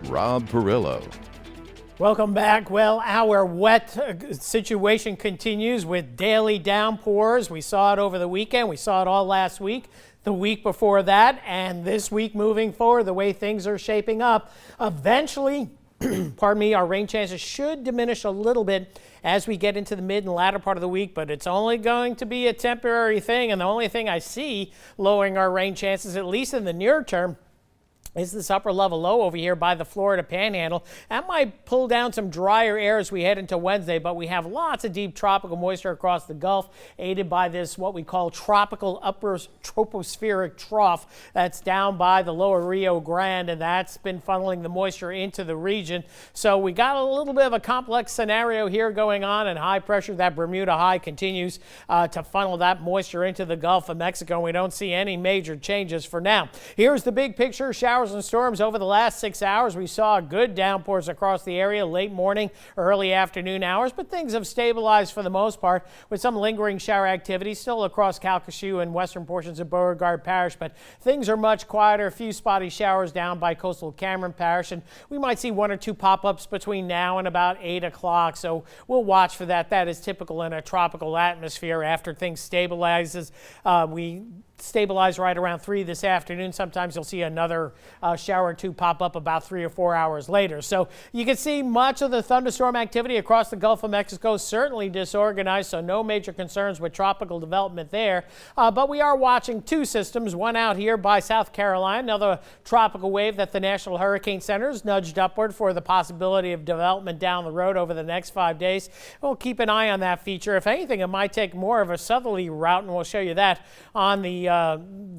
Rob Perillo. Welcome back. Well, our wet situation continues with daily downpours. We saw it over the weekend. We saw it all last week, the week before that, and this week moving forward, the way things are shaping up. Eventually, pardon me, our rain chances should diminish a little bit as we get into the mid and latter part of the week, but it's only going to be a temporary thing. And the only thing I see lowering our rain chances, at least in the near term, is this upper level low over here by the Florida Panhandle. That might pull down some drier air as we head into Wednesday, but we have lots of deep tropical moisture across the Gulf, aided by this what we call tropical upper tropospheric trough that's down by the lower Rio Grande, and that's been funneling the moisture into the region. So we got a little bit of a complex scenario here going on, and high pressure, that Bermuda high, continues to funnel that moisture into the Gulf of Mexico, and we don't see any major changes for now. Here's the big picture. Showers and storms over the last 6 hours. We saw good downpours across the area late morning, early afternoon hours, but things have stabilized for the most part with some lingering shower activity still across Calcasieu and western portions of Beauregard Parish, but things are much quieter. A few spotty showers down by coastal Cameron Parish, and we might see one or two pop-ups between now and about 8 o'clock, so we'll watch for that. That is typical in a tropical atmosphere. After things stabilizes, we stabilize right around 3 this afternoon. Sometimes you'll see another shower or two pop up about 3 or 4 hours later. So you can see much of the thunderstorm activity across the Gulf of Mexico certainly disorganized, so no major concerns with tropical development there. But we are watching two systems, one out here by South Carolina, another tropical wave that the National Hurricane Center has nudged upward for the possibility of development down the road over the next 5 days. We'll keep an eye on that feature. If anything, it might take more of a southerly route, and we'll show you that on the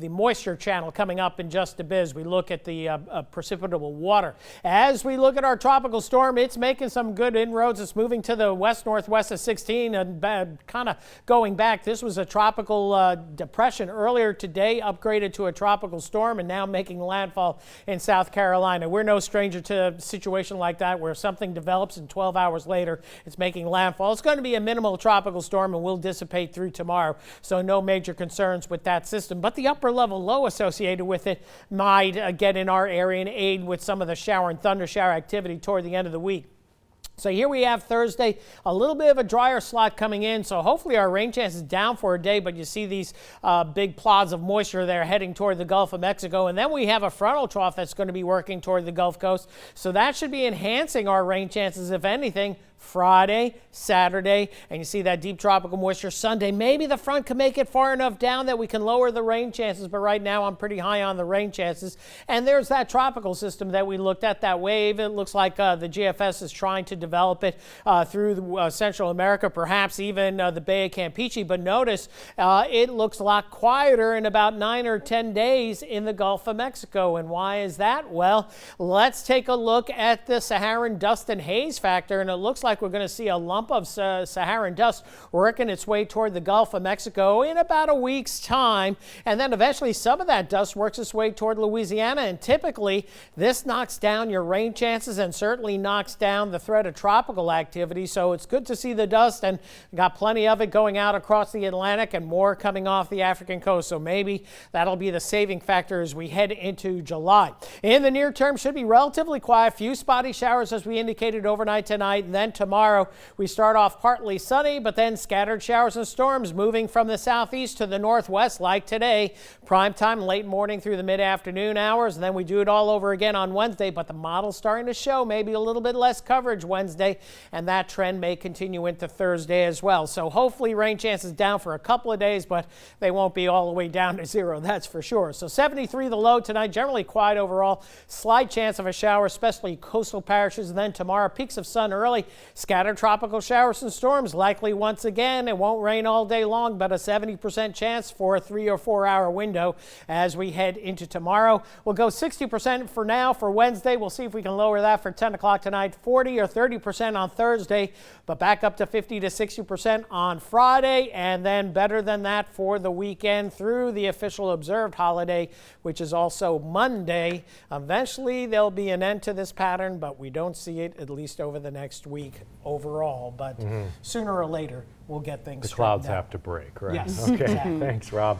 moisture channel coming up in just a bit as we look at the precipitable water. As we look at our tropical storm, it's making some good inroads. It's moving to the west-northwest of 16 and kind of going back. This was a tropical depression earlier today, upgraded to a tropical storm, and now making landfall in South Carolina. We're no stranger to a situation like that where something develops and 12 hours later it's making landfall. It's going to be a minimal tropical storm and will dissipate through tomorrow, so no major concerns with that system. But the upper level low associated with it might get in our area and aid with some of the shower and thunder shower activity toward the end of the week. So here we have Thursday, a little bit of a drier slot coming in, so hopefully our rain chances down for a day, but you see these big plods of moisture there heading toward the Gulf of Mexico, and then we have a frontal trough that's going to be working toward the Gulf Coast, so that should be enhancing our rain chances, if anything, Friday, Saturday, and you see that deep tropical moisture Sunday. Maybe the front can make it far enough down that we can lower the rain chances, but right now I'm pretty high on the rain chances. And there's that tropical system that we looked at, that wave. It looks like the GFS is trying to develop it through Central America, perhaps even the Bay of Campeche, but notice it looks a lot quieter in about 9 or 10 days in the Gulf of Mexico. And why is that? Well, let's take a look at the Saharan dust and haze factor, and it looks like we're going to see a lump of Saharan dust working its way toward the Gulf of Mexico in about a week's time, and then eventually some of that dust works its way toward Louisiana, and typically this knocks down your rain chances and certainly knocks down the threat of tropical activity. So it's good to see the dust, and got plenty of it going out across the Atlantic and more coming off the African coast, so maybe that'll be the saving factor as we head into July. In the near term, should be relatively quiet, few spotty showers as we indicated overnight tonight, and then tomorrow we start off partly sunny, but then scattered showers and storms moving from the southeast to the northwest like today. Prime time late morning through the mid-afternoon hours, and then we do it all over again on Wednesday, but the model's starting to show maybe a little bit less coverage Wednesday, and that trend may continue into Thursday as well. So hopefully rain chances down for a couple of days, but they won't be all the way down to zero, that's for sure. So 73 the low tonight, generally quiet overall. Slight chance of a shower, especially coastal parishes, and then tomorrow peaks of sun early. Scattered tropical showers and storms likely once again. It won't rain all day long, but a 70% chance for a 3 or 4 hour window as we head into tomorrow. We'll go 60% for now for Wednesday. We'll see if we can lower that for 10 o'clock tonight. 40 or 30% on Thursday, but back up to 50 to 60% on Friday, and then better than that for the weekend through the official observed holiday, which is also Monday. Eventually there'll be an end to this pattern, but we don't see it at least over the next week overall, but sooner or later we'll get things The clouds straightened out. have to break, right? Yes, Okay, exactly. thanks, Rob.